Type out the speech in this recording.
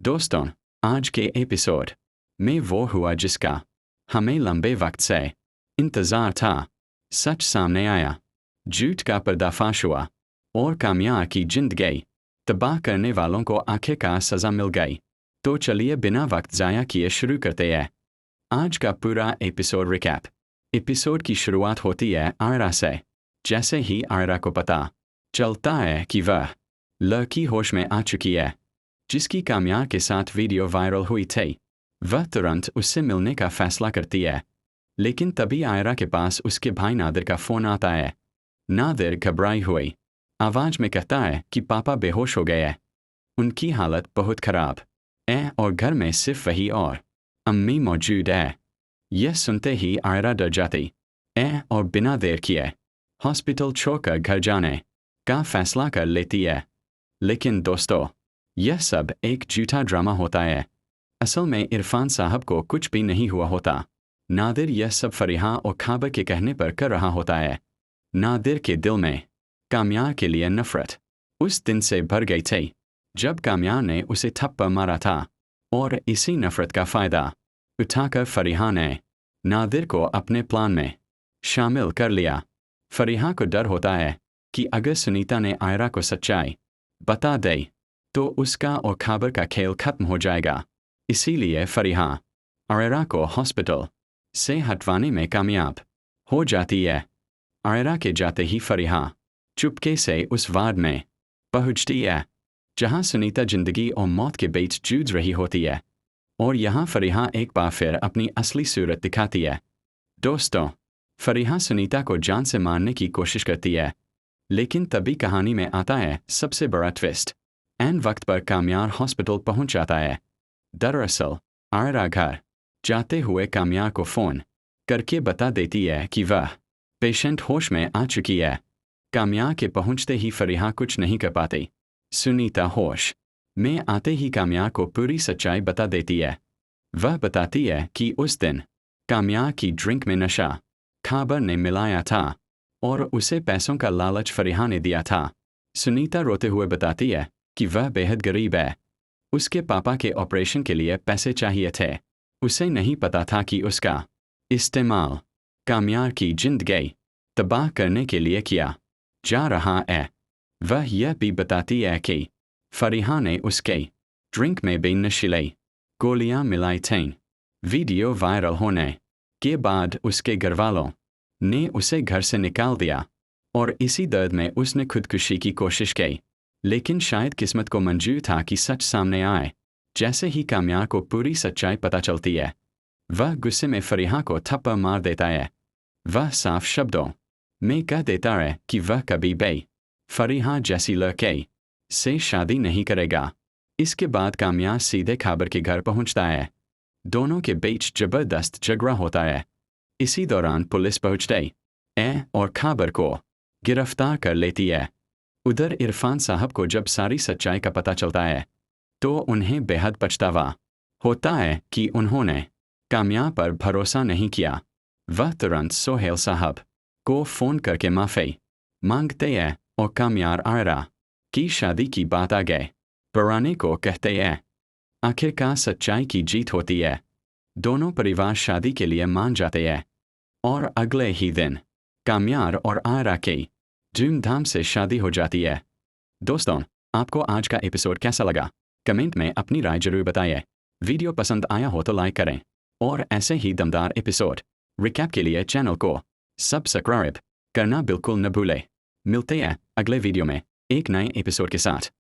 दोस्तों, आज के एपिसोड में वो हुआ जिसका हमें लंबे वक्त से इंतज़ार था। सच सामने आया, झूठ का पर्दाफाश हुआ और कामयार की जिंदगी तबाह करने वालों को आखिरकार सज़ा मिल गई। तो चलिए बिना वक्त ज़ाया किए शुरू करते हैं आज का पूरा एपिसोड रिकैप। एपिसोड की शुरुआत होती है आयरा से। जैसे ही आयरा को पता चलता है कि वह लड़की होश में आ चुकी है जिसकी कामयार के साथ वीडियो वायरल हुई थी, वह तुरंत उससे मिलने का फैसला करती है। लेकिन तभी आयरा के पास उसके भाई नादिर का फ़ोन आता है। नादिर घबराई हुई आवाज़ में कहता है कि पापा बेहोश हो गए हैं, उनकी हालत बहुत ख़राब है और घर में सिर्फ वही और अम्मी मौजूद है। यह सुनते ही आयरा डर जाती है और बिना देर किए हॉस्पिटल छोड़कर घर जाने का फैसला कर लेती है। लेकिन दोस्तों, यह सब एक झूठा ड्रामा होता है। असल में इरफान साहब को कुछ भी नहीं हुआ होता। नादिर यह सब फरीहा और खाबर के कहने पर कर रहा होता है। नादिर के दिल में कामयार के लिए नफरत उस दिन से भर गई थी जब कामयार ने उसे थप्पड़ मारा था, और इसी नफरत का फ़ायदा उठाकर फरीहा ने नादिर को अपने प्लान में शामिल कर लिया। फरीहा को डर होता है कि अगर सुनीता ने आयरा को सच्चाई बता दी तो उसका और खाबर का खेल खत्म हो जाएगा। इसीलिए फरीहा आयरा को हॉस्पिटल से हटवाने में कामयाब हो जाती है। आयरा के जाते ही फरीहा चुपके से उस वार्ड में पहुंचती है जहां सुनीता जिंदगी और मौत के बीच जूझ रही होती है, और यहां फरीहा एक बार फिर अपनी असली सूरत दिखाती है। दोस्तों, फरीहा सुनीता को जान से मारने की कोशिश करती है, लेकिन तभी कहानी में आता है सबसे बड़ा ट्विस्ट। ऐन वक्त पर कामयार हॉस्पिटल पहुंच जाता है। दरअसल आयरा घर जाते हुए कामयार को फ़ोन करके बता देती है कि वह पेशेंट होश में आ चुकी है। कामयार के पहुंचते ही फरीहा कुछ नहीं कर पाती। सुनीता होश में आते ही कामयार को पूरी सच्चाई बता देती है। वह बताती है कि उस दिन कामयार की ड्रिंक में नशा खाबर ने मिलाया था और उसे पैसों का लालच फरीहा ने दिया था। सुनीता रोते हुए बताती है कि वह बेहद गरीब है, उसके पापा के ऑपरेशन के लिए पैसे चाहिए थे। उसे नहीं पता था कि उसका इस्तेमाल कामयार की जिंदगी तबाह करने के लिए किया जा रहा है। वह यह भी बताती है कि फरीहा ने उसके ड्रिंक में भी नशीली गोलियां मिलाई थीं। वीडियो वायरल होने के बाद उसके घरवालों ने उसे घर से निकाल दिया और इसी दर्द में उसने खुदकुशी की कोशिश की। लेकिन शायद किस्मत को मंजूर था कि सच सामने आए। जैसे ही कामयार को पूरी सच्चाई पता चलती है, वह गुस्से में फरीहा को थप्पड़ मार देता है। वह साफ शब्दों में कह देता है कि वह कभी भी फरीहा जैसी लड़की से शादी नहीं करेगा। इसके बाद कामयार सीधे खाबर के घर पहुंचता है। दोनों के बीच जबरदस्त झगड़ा होता है। इसी दौरान पुलिस पहुंचती है और खाबर को गिरफ्तार कर लेती है। उधर इरफान साहब को जब सारी सच्चाई का पता चलता है तो उन्हें बेहद पछतावा होता है कि उन्होंने कामयार पर भरोसा नहीं किया। वह तुरंत सोहेल साहब को फ़ोन करके माफ़ी मांगते हैं और कामयार आयरा की शादी की बात आगे बढ़ाने को कहते हैं। आखिरकार सच्चाई की जीत होती है। दोनों परिवार शादी के लिए मान जाते हैं और अगले ही दिन कामयार और आयरा की धूमधाम से शादी हो जाती है। दोस्तों, आपको आज का एपिसोड कैसा लगा? कमेंट में अपनी राय जरूर बताइए। वीडियो पसंद आया हो तो लाइक करें और ऐसे ही दमदार एपिसोड रिकैप के लिए चैनल को सब्सक्राइब करना बिल्कुल न भूलें। मिलते हैं अगले वीडियो में एक नए एपिसोड के साथ।